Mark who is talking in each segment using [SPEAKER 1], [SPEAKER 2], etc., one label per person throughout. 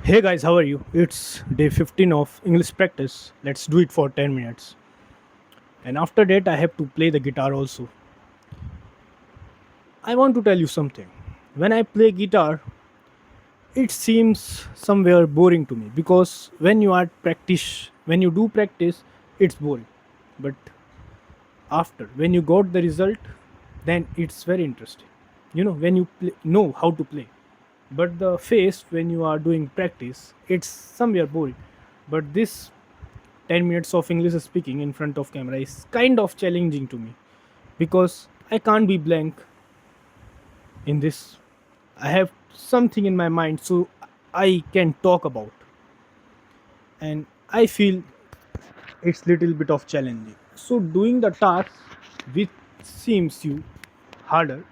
[SPEAKER 1] Hey guys, how are you? It's day 15 of English practice. Let's do it for 10 minutes. And after that, I have to play the guitar also. I want to tell you something. When I play guitar, it seems somewhere boring to me because when you do practice, it's boring. But after, when you got the result, then it's very interesting. When you know how to play. But the phase when you are doing practice, it's somewhere boring. But this 10 minutes of English speaking in front of camera is kind of challenging to me because I can't be blank in this. I have something in my mind so I can talk about, and I feel it's little bit of challenging. So doing the task which seems you harder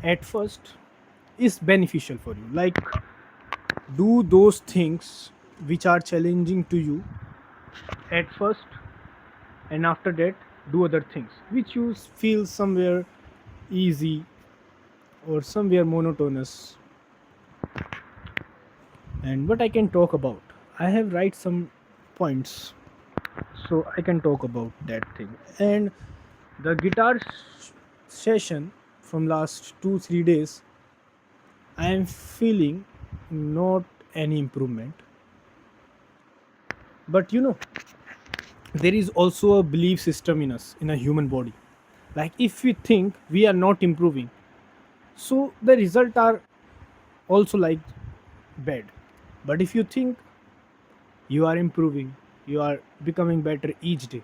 [SPEAKER 1] at first is beneficial for you. Like do those things which are challenging to you at first, and after that do other things which you feel somewhere easy or somewhere monotonous. And what I can talk about, I have write some points so I can talk about that thing. And the guitar session from last 2 3 days, I am feeling not any improvement. But there is also a belief system in us, in a human body. Like if we think we are not improving, so the result are also like bad. But if you think you are improving, you are becoming better each day,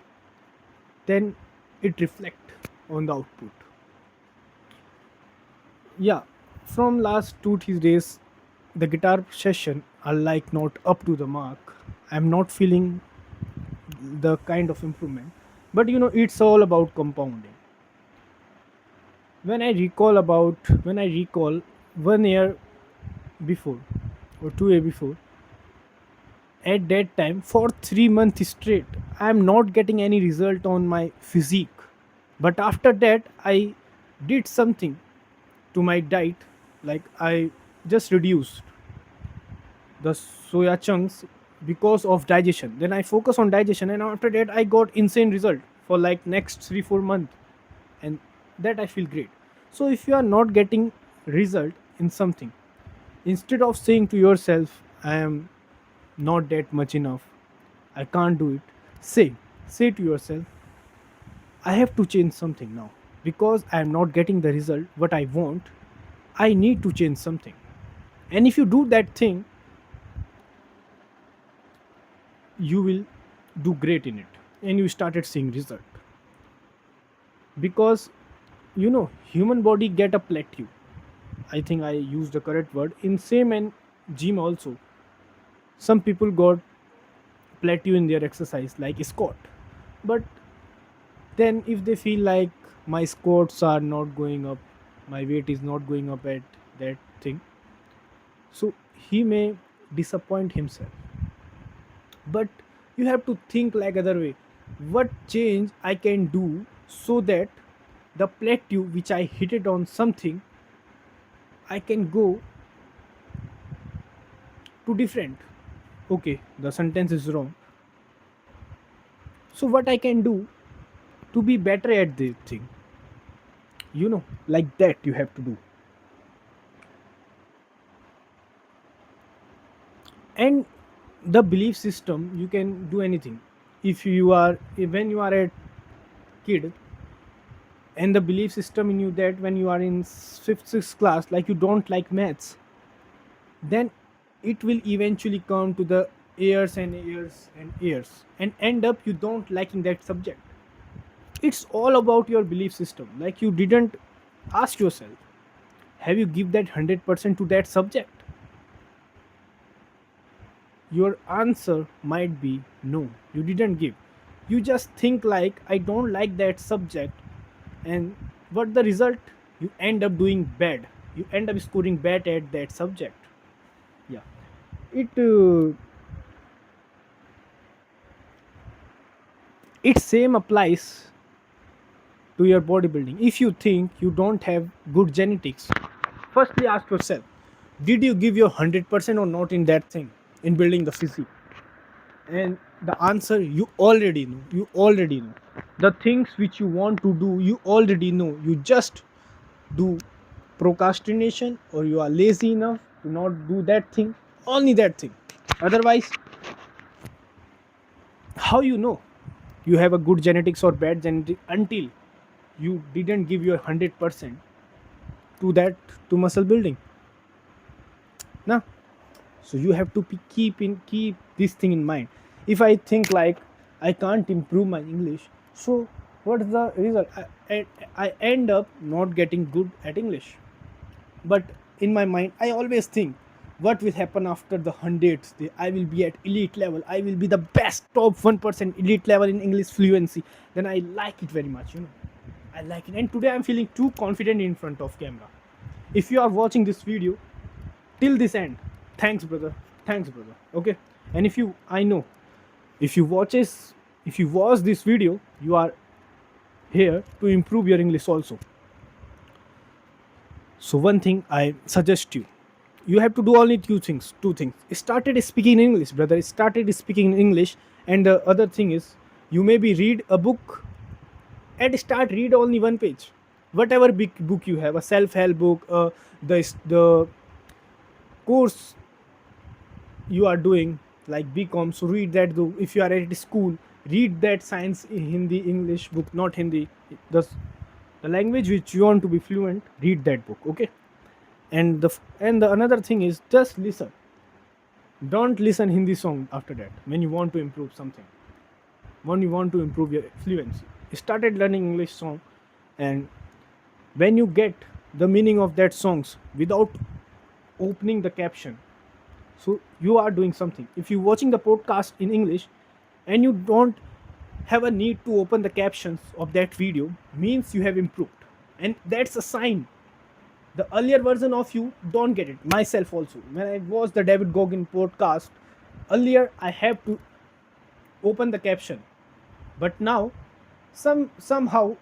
[SPEAKER 1] then it reflect on the output. Yeah, from last 2 3 days, the guitar session are like not up to the mark. I'm not feeling the kind of improvement. But it's all about compounding. When I recall 1 year before or 2 year before, at that time for 3 months straight I am not getting any result on my physique. But after that I did something to my diet. Like I just reduced the soya chunks because of digestion. Then I focus on digestion, and after that I got insane result for like next 3 4 months. And that I feel great. So if you are not getting result in something, instead of saying to yourself I am not that much enough, I can't do it, say to yourself, I have to change something now because I am not getting the result what I want. I need to change something. And if you do that thing, you will do great in it, and you started seeing result. Because human body get a plateau. I think I used the correct word in same and gym also. Some people got plateau in their exercise like squat. But then if they feel like my squats are not going up, my weight is not going up at that thing, so he may disappoint himself. But you have to think like other way. What change I can do so that the plateau which I hit it on something, I can go to different. Okay, the sentence is wrong. So what I can do to be better at the thing, like that you have to do. And the belief system, you can do anything. If you are when you are a kid, and the belief system in you that when you are in fifth sixth class, like you don't like maths, then it will eventually come to the years and years and years and end up you don't liking that subject. It's all about your belief system. Like you didn't ask yourself, have you give that 100% to that subject? Your answer might be no, you didn't give. You just think like I don't like that subject, and what the result? You end up doing bad. You end up scoring bad at that subject. Yeah, it same applies to your bodybuilding. If you think you don't have good genetics, firstly ask yourself, Did you give your 100% or not in that thing, in building the physique? And the answer, you already know. You already know the things which you want to do. You already know. You just do procrastination, or you are lazy enough to not do that thing, only that thing. Otherwise, how you know you have a good genetics or bad genetic until you didn't give your 100% to that, to muscle building? Nah. So you have to keep this thing in mind. If I think like I can't improve my English, so what's the result? I end up not getting good at English. But in my mind, I always think, what will happen after the 100th day? I will be at elite level. I will be the best top 1% elite level in English fluency. Then I like it very much, you know. I like it. And today I'm feeling too confident in front of camera. If you are watching this video till this end, thanks brother. Thanks brother. Okay. And if you, I know, if you watches, if you watch this video, you are here to improve your English also. So one thing I suggest you, you have to do only two things. Started speaking in English, brother. Started speaking in English. And the other thing is, you maybe read a book and start read only one page. Whatever big book you have, a self-help book, the course you are doing, like BCom, so read that. Though if you are at school, read that science in Hindi English book, not Hindi, the the language which you want to be fluent. Read that book, okay? And the another thing is, just listen. Don't listen Hindi song after that when you want to improve something. When you want to improve your fluency, started learning English song. And when you get the meaning of that songs without opening the caption, so you are doing something. If you're watching the podcast in English and you don't have a need to open the captions of that video, means you have improved. And that's a sign. The earlier version of you don't get it. Myself also, when I watched the David Goggin podcast earlier, I have to open the caption. But now, somehow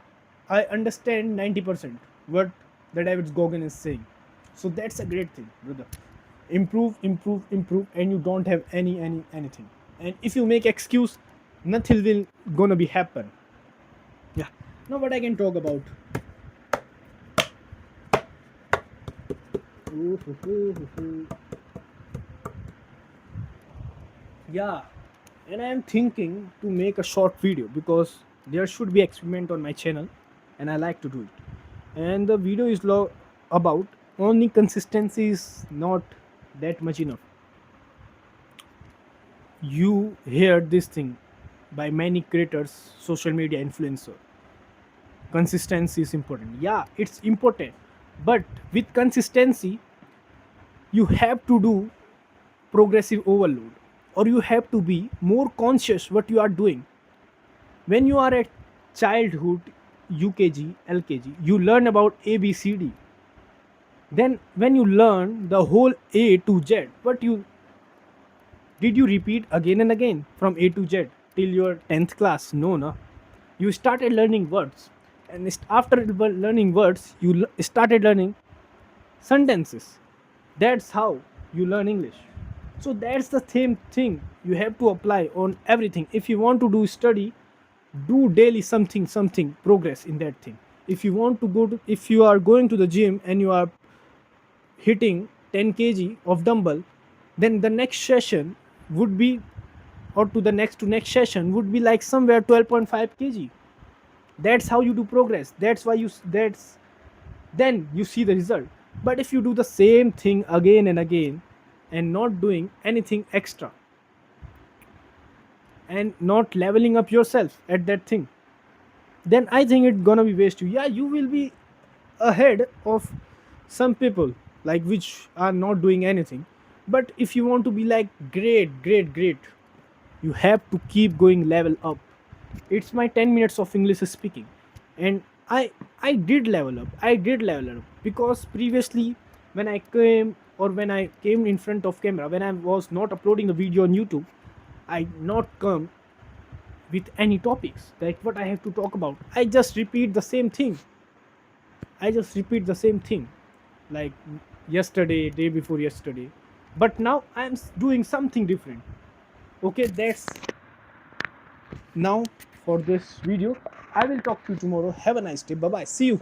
[SPEAKER 1] I understand 90% what the David Goggin is saying. So that's a great thing, brother. Improve, improve, improve, and you don't have anything. And if you make excuse, nothing will gonna be happen. Yeah. Now what I can talk about. Yeah. And I am thinking to make a short video, because there should be experiment on my channel, and I like to do it. And the video is about only consistency is not that much enough. You hear this thing by many creators, social media influencer. Consistency is important. Yeah, it's important. But with consistency, you have to do progressive overload, or you have to be more conscious what you are doing. When you are at childhood, UKG, LKG, you learn about ABCD. Then when you learn the whole A to Z, what you did, you repeat again and again from A to Z till your 10th class? No, no. You started learning words. And after learning words, you started learning sentences. That's how you learn English. So that's the same thing you have to apply on everything. If you want to do study, do daily something progress in that thing. If you want to if you are going to the gym and you are hitting 10 kg of dumbbell, then the next session would be, or to next session would be like somewhere 12.5 kg. That's how you do progress. That's why that's then you see the result. But if you do the same thing again and again and not doing anything extra and not leveling up yourself at that thing, then I think it's gonna be waste you. Yeah, you will be ahead of some people like which are not doing anything. But if you want to be like great, you have to keep going level up. It's my 10 minutes of English speaking, and I did level up. I did level up because previously, when I came in front of camera, when I was not uploading the video on YouTube, I not come with any topics like what I have to talk about. I just repeat the same thing. Like yesterday, day before yesterday. But now I'm doing something different. Okay, that's now for this video. I will talk to you tomorrow. Have a nice day. Bye bye. See you.